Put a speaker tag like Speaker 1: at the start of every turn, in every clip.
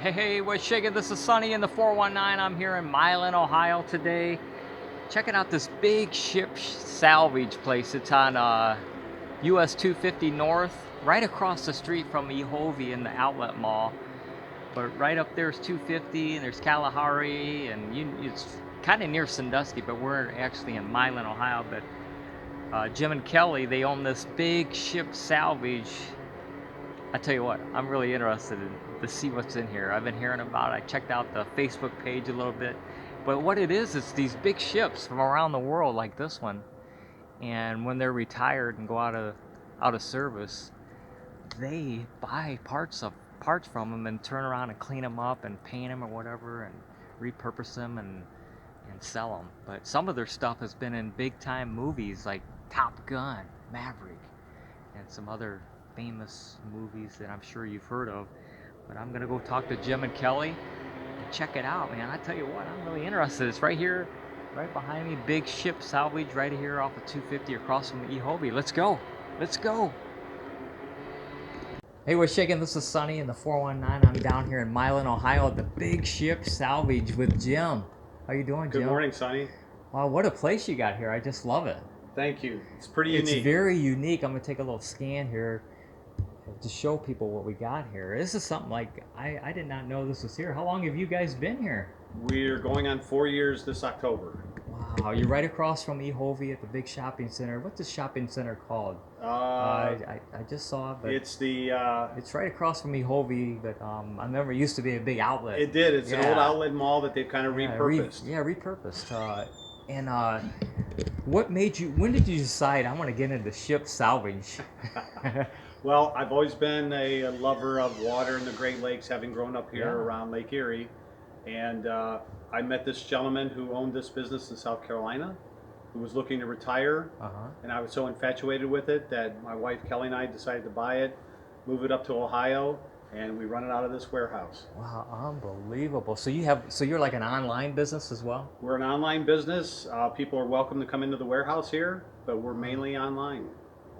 Speaker 1: Hey, what's shaking? This is Sonny in the 419. I'm here in Milan, Ohio today. Checking out this big ship salvage place. It's on US 250 North, right across the street from Ehovie in the outlet mall. But right up there's 250 and there's Kalahari and it's kind of near Sandusky, but we're actually in Milan, Ohio. But Jim and Kelly, they own this big ship salvage. I tell you what, I'm really interested to see what's in here. I've been hearing about it. I checked out the Facebook page a little bit. But what it is, it's these big ships from around the world like this one. And when they're retired and go out of service, they buy parts from them and turn around and clean them up and paint them or whatever and repurpose them and sell them. But some of their stuff has been in big time movies like Top Gun, Maverick, and some other famous movies that I'm sure you've heard of. But I'm gonna go talk to Jim and Kelly and check it out, man. I tell you what, I'm really interested. It's right here, right behind me, big ship salvage right here off of 250 across from Ehovie. Let's go. Let's go. Hey, what's shaking? This is Sonny in the 419. I'm down here in Milan, Ohio at the big ship salvage with Jim. How you doing, Jim?
Speaker 2: Good morning, Sonny.
Speaker 1: Wow, what a place you got here. I just love it.
Speaker 2: Thank you. It's pretty unique.
Speaker 1: It's very unique. I'm gonna take a little scan here to show people what we got here. This is something like I did not know this was here. How long have you guys been here?
Speaker 2: We're going on 4 years this October.
Speaker 1: Wow, you're right across from Ehovie at the big shopping center. What's the shopping center called? I just saw it, but
Speaker 2: it's the
Speaker 1: it's right across from Ehovie. But I remember it used to be a big outlet.
Speaker 2: it did. It's an old outlet mall that they've kind of repurposed.
Speaker 1: Repurposed. And what made you? When did you decide I want to get into ship salvage?
Speaker 2: Well, I've always been a lover of water in the Great Lakes, having grown up here
Speaker 1: Yeah.
Speaker 2: around Lake Erie. And I met this gentleman who owned this business in South Carolina, who was looking to retire. And I was so infatuated with it that my wife Kelly and I decided to buy it, move it up to Ohio, and we run it out of this warehouse.
Speaker 1: Wow, unbelievable. So you're like an online business as well?
Speaker 2: We're an online business. People are welcome to come into the warehouse here, but we're mainly online.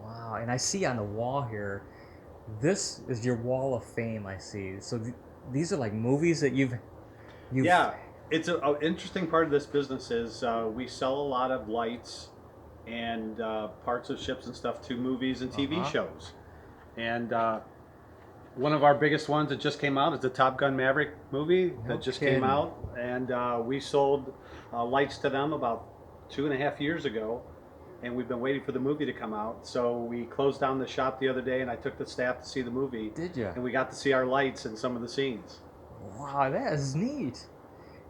Speaker 1: Wow, and I see on the wall here, this is your wall of fame, I see. So these are like movies that you've
Speaker 2: Yeah, it's an interesting part of this business is we sell a lot of lights and parts of ships and stuff to movies and TV shows. And one of our biggest ones that just came out is the Top Gun Maverick movie that just came out. And we sold lights to them about 2.5 years ago. And we've been waiting for the movie to come out. So we closed down the shop the other day and I took the staff to see the movie.
Speaker 1: Did you?
Speaker 2: And we got to see our lights in some of the scenes.
Speaker 1: Wow, that is neat.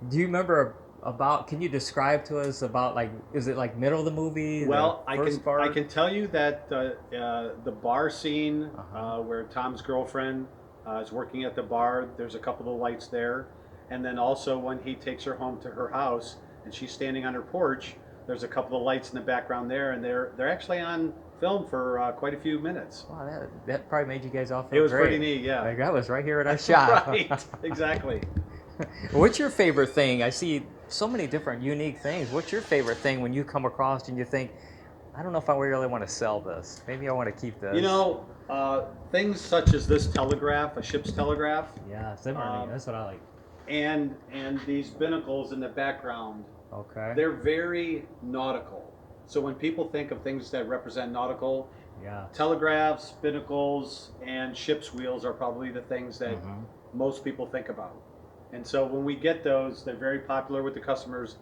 Speaker 1: Do you remember about? Can you describe to us about like? Is it like middle of the movie?
Speaker 2: Well,
Speaker 1: the first part?
Speaker 2: I can tell you that the bar scene where Tom's girlfriend is working at the bar, there's a couple of lights there, and then also when he takes her home to her house and she's standing on her porch, there's a couple of lights in the background there, and they're actually on film for quite a few minutes.
Speaker 1: Wow, that probably made you guys all feel
Speaker 2: It was
Speaker 1: great.
Speaker 2: pretty neat, yeah.
Speaker 1: Like that was right here at our shop.
Speaker 2: Right, exactly.
Speaker 1: What's your favorite thing? I see so many different unique things. What's your favorite thing when you come across and you think, I don't know if I really want to sell this. Maybe I want to keep this.
Speaker 2: You know, things such as this telegraph, a ship's telegraph.
Speaker 1: Yeah, that's what I like.
Speaker 2: And these binnacles in the background.
Speaker 1: Okay.
Speaker 2: They're very nautical. So when people think of things that represent nautical, telegraphs, binnacles, and ship's wheels are probably the things that most people think about. And so when we get those, they're very popular with the customers.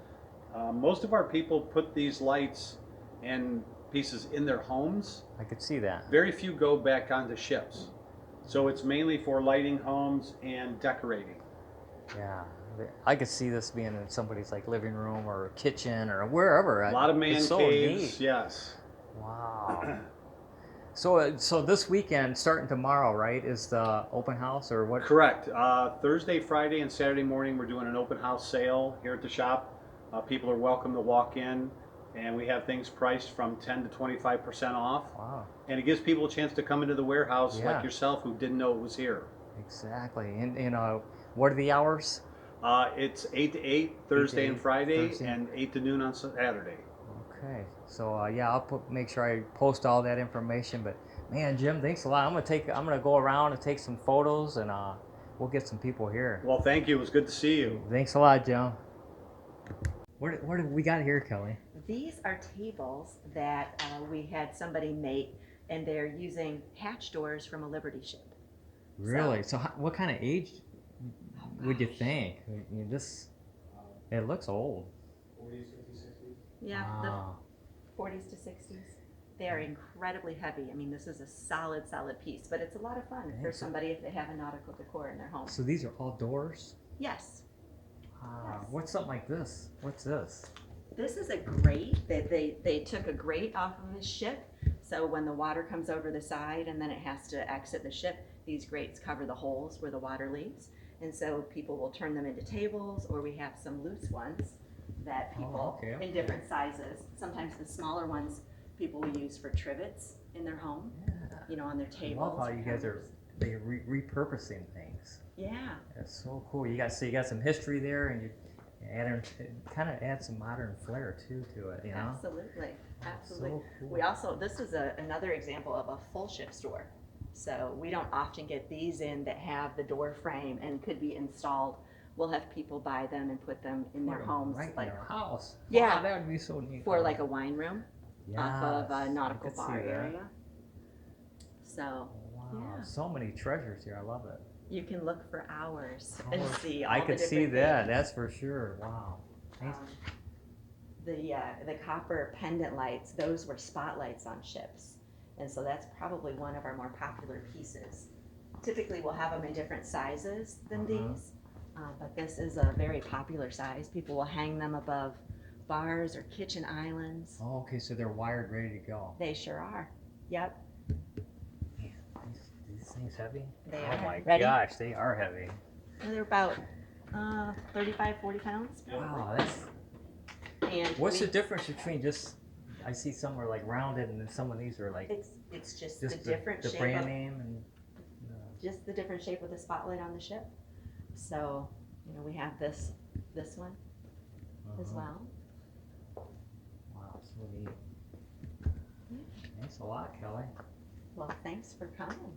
Speaker 2: Most of our people put these lights and pieces in their homes.
Speaker 1: I could see that.
Speaker 2: Very few go back onto ships. So it's mainly for lighting homes and decorating.
Speaker 1: Yeah. I could see this being in somebody's like living room or kitchen or wherever.
Speaker 2: A lot of man
Speaker 1: so
Speaker 2: caves,
Speaker 1: neat.
Speaker 2: yes.
Speaker 1: Wow. So this weekend, starting tomorrow, right, is the open house or what?
Speaker 2: Correct. Thursday, Friday, and Saturday morning, we're doing an open house sale here at the shop. People are welcome to walk in, and we have things priced from 10 to 25% off.
Speaker 1: Wow.
Speaker 2: And it gives people a chance to come into the warehouse like yourself who didn't know it was here.
Speaker 1: Exactly. And what are the hours?
Speaker 2: It's 8 to 8 Thursday and Friday, and 8 to noon on Saturday.
Speaker 1: Okay, so I'll make sure I post all that information. But man, Jim, thanks a lot. I'm gonna go around and take some photos and we'll get some people here.
Speaker 2: Well, thank you. It was good to see you.
Speaker 1: Thanks a lot, Joe. What do we got here, Kelly?
Speaker 3: These are tables that we had somebody make, and they're using hatch doors from a Liberty ship.
Speaker 1: Really? So what kind of age would you think? It looks old.
Speaker 2: 40s, 50s, 60s?
Speaker 3: Yeah,
Speaker 1: Wow.
Speaker 3: the 40s to 60s. They are incredibly heavy. I mean, this is a solid piece, but it's a lot of fun for somebody if they have a nautical decor in their home.
Speaker 1: So these are all doors?
Speaker 3: Yes. Yes.
Speaker 1: What's something like this? What's this?
Speaker 3: This is a grate that they took a grate off of the ship. So when the water comes over the side and then it has to exit the ship, these grates cover the holes where the water leaves. And so people will turn them into tables, or we have some loose ones that people in different sizes. Sometimes the smaller ones people will use for trivets in their home, you know, on their tables.
Speaker 1: I love how you guys are repurposing things.
Speaker 3: Yeah.
Speaker 1: That's so cool. You got some history there, and you kind of add some modern flair too to it. You know.
Speaker 3: Absolutely.
Speaker 1: So cool.
Speaker 3: We also, this is another example of a full ship store. So we don't often get these in that have the door frame and could be installed. We'll have people buy them and put them in their homes,
Speaker 1: right
Speaker 3: like
Speaker 1: in their house.
Speaker 3: Yeah,
Speaker 1: wow, that would be so neat.
Speaker 3: for like a wine room off of a
Speaker 1: Yes,
Speaker 3: nautical
Speaker 1: I could
Speaker 3: bar
Speaker 1: see that.
Speaker 3: area. So
Speaker 1: Wow,
Speaker 3: yeah.
Speaker 1: so many treasures here. I love it.
Speaker 3: you can look for hours and see all
Speaker 1: I
Speaker 3: the
Speaker 1: could see
Speaker 3: different
Speaker 1: that.
Speaker 3: things.
Speaker 1: That's for sure. Wow.
Speaker 3: The copper pendant lights, those were spotlights on ships, and so that's probably one of our more popular pieces. Typically we'll have them in different sizes than these, but this is a very popular size. People will hang them above bars or kitchen islands.
Speaker 1: Oh, okay, so they're wired, ready to go.
Speaker 3: They sure are. Yep.
Speaker 1: These things heavy?
Speaker 3: They
Speaker 1: Oh
Speaker 3: are.
Speaker 1: my
Speaker 3: Ready?
Speaker 1: gosh, they are heavy.
Speaker 3: And they're about 35, 40 pounds.
Speaker 1: Wow, that's.
Speaker 3: And
Speaker 1: What's the difference between just? I see some are like rounded, and then some of these are like.
Speaker 3: It's just
Speaker 1: Just
Speaker 3: the different
Speaker 1: the
Speaker 3: shape
Speaker 1: brand
Speaker 3: of,
Speaker 1: name and.
Speaker 3: just the different shape of the spotlight on the ship. So, you know, we have this one as well.
Speaker 1: Wow, so neat. Thanks a lot, Kelly.
Speaker 3: Well, thanks for coming.